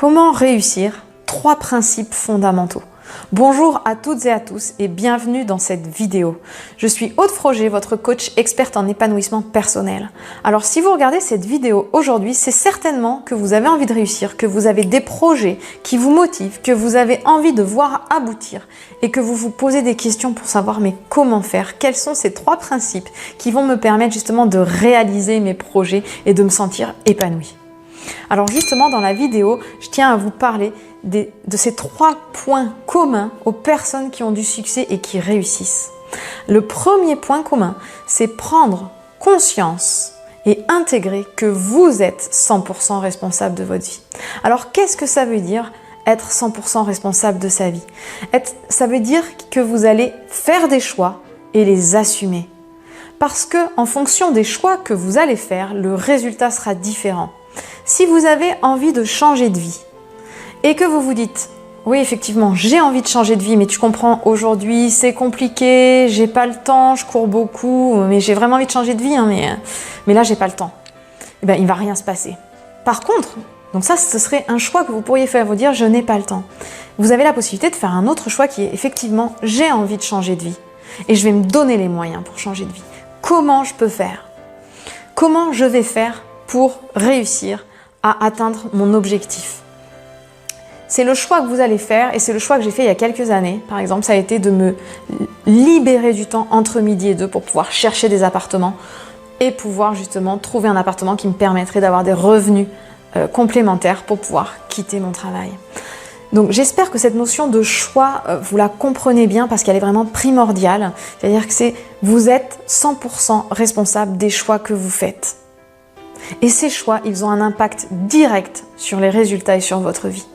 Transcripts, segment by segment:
Comment réussir? 3 principes fondamentaux. Bonjour à toutes et à tous et bienvenue dans cette vidéo. Je suis Aude Froger, votre coach experte en épanouissement personnel. Alors si vous regardez cette vidéo aujourd'hui, c'est certainement que vous avez envie de réussir, que vous avez des projets qui vous motivent, que vous avez envie de voir aboutir et que vous vous posez des questions pour savoir mais comment faire? Quels sont ces 3 principes qui vont me permettre justement de réaliser mes projets et de me sentir épanouie? Alors justement dans la vidéo, je tiens à vous parler de ces 3 points communs aux personnes qui ont du succès et qui réussissent. Le premier point commun, c'est prendre conscience et intégrer que vous êtes 100% responsable de votre vie. Alors qu'est-ce que ça veut dire être 100% responsable de sa vie? Ça veut dire que vous allez faire des choix et les assumer. Parce que en fonction des choix que vous allez faire, le résultat sera différent. Si vous avez envie de changer de vie et que vous vous dites « Oui, effectivement, j'ai envie de changer de vie, mais tu comprends, aujourd'hui, c'est compliqué, j'ai pas le temps, je cours beaucoup, mais j'ai vraiment envie de changer de vie, hein, mais là, j'ai pas le temps. » Eh bien, il ne va rien se passer. Par contre, donc ça, ce serait un choix que vous pourriez faire, vous dire « Je n'ai pas le temps ». Vous avez la possibilité de faire un autre choix qui est effectivement « J'ai envie de changer de vie et je vais me donner les moyens pour changer de vie. » Comment je peux faire? Comment je vais faire pour réussir à atteindre mon objectif? C'est le choix que vous allez faire et c'est le choix que j'ai fait il y a quelques années. Par exemple, ça a été de me libérer du temps entre midi et 2 pour pouvoir chercher des appartements et pouvoir justement trouver un appartement qui me permettrait d'avoir des revenus complémentaires pour pouvoir quitter mon travail. Donc j'espère que cette notion de choix, vous la comprenez bien parce qu'elle est vraiment primordiale. C'est-à-dire que vous êtes 100% responsable des choix que vous faites. Et ces choix, ils ont un impact direct sur les résultats et sur votre vie.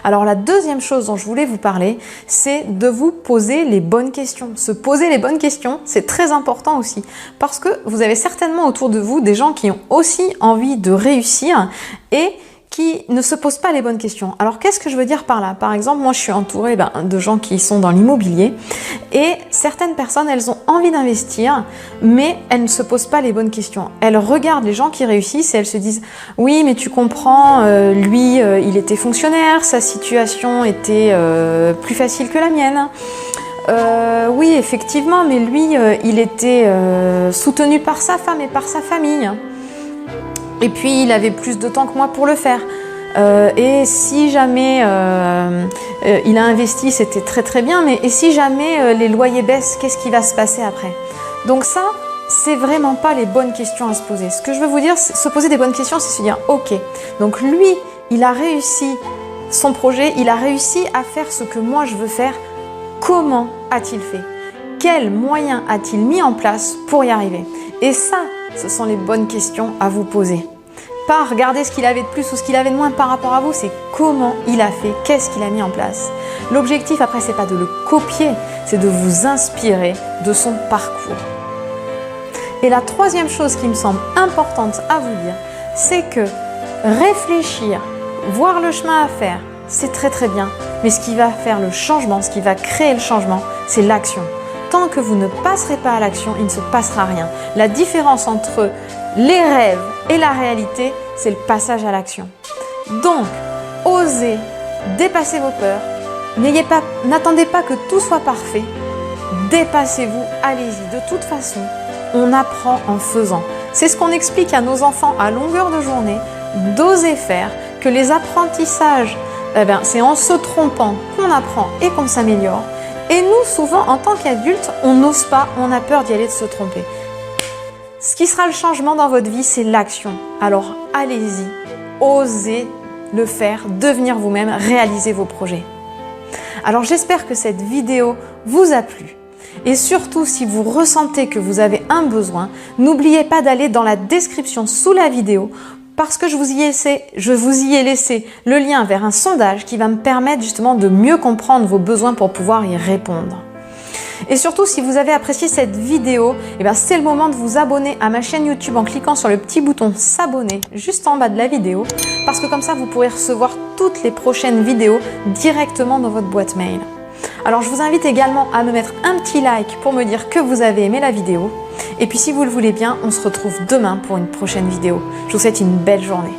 Alors la deuxième chose dont je voulais vous parler, c'est de vous poser les bonnes questions. Se poser les bonnes questions, c'est très important aussi. Parce que vous avez certainement autour de vous des gens qui ont aussi envie de réussir et qui ne se posent pas les bonnes questions. Alors qu'est-ce que je veux dire par là? Par exemple, moi je suis entourée de gens qui sont dans l'immobilier et certaines personnes, elles ont envie d'investir, mais elles ne se posent pas les bonnes questions. Elles regardent les gens qui réussissent et elles se disent « Oui, mais tu comprends, lui, il était fonctionnaire, sa situation était plus facile que la mienne. Oui, effectivement, mais lui, il était soutenu par sa femme et par sa famille. » Et puis, il avait plus de temps que moi pour le faire. Et si jamais il a investi, c'était très très bien. Mais et si jamais les loyers baissent, qu'est-ce qui va se passer après? Donc ça, c'est vraiment pas les bonnes questions à se poser. Ce que je veux vous dire, se poser des bonnes questions, c'est se dire, ok, donc lui, il a réussi son projet, il a réussi à faire ce que moi je veux faire. Comment a-t-il fait? Quels moyens a-t-il mis en place pour y arriver? Et ça, ce sont les bonnes questions à vous poser. Pas regarder ce qu'il avait de plus ou ce qu'il avait de moins par rapport à vous, c'est comment il a fait, qu'est-ce qu'il a mis en place. L'objectif après, c'est pas de le copier, c'est de vous inspirer de son parcours. Et la troisième chose qui me semble importante à vous dire, c'est que réfléchir, voir le chemin à faire, c'est très très bien. Mais ce qui va faire le changement, ce qui va créer le changement, c'est l'action. Tant que vous ne passerez pas à l'action, il ne se passera rien. La différence entre les rêves et la réalité, c'est le passage à l'action. Donc, osez dépasser vos peurs. N'attendez pas que tout soit parfait. Dépassez-vous, allez-y. De toute façon, on apprend en faisant. C'est ce qu'on explique à nos enfants à longueur de journée, d'oser faire, que les apprentissages, c'est en se trompant qu'on apprend et qu'on s'améliore. Et nous, souvent, en tant qu'adultes, on n'ose pas, on a peur d'y aller, de se tromper. Ce qui sera le changement dans votre vie, c'est l'action. Alors, allez-y, osez le faire, devenir vous-même, réaliser vos projets. Alors, j'espère que cette vidéo vous a plu. Et surtout, si vous ressentez que vous avez un besoin, n'oubliez pas d'aller dans la description sous la vidéo parce que je vous y ai laissé le lien vers un sondage qui va me permettre justement de mieux comprendre vos besoins pour pouvoir y répondre. Et surtout, si vous avez apprécié cette vidéo, c'est le moment de vous abonner à ma chaîne YouTube en cliquant sur le petit bouton s'abonner juste en bas de la vidéo parce que comme ça, vous pourrez recevoir toutes les prochaines vidéos directement dans votre boîte mail. Alors, je vous invite également à me mettre un petit like pour me dire que vous avez aimé la vidéo. Et puis si vous le voulez bien, on se retrouve demain pour une prochaine vidéo. Je vous souhaite une belle journée.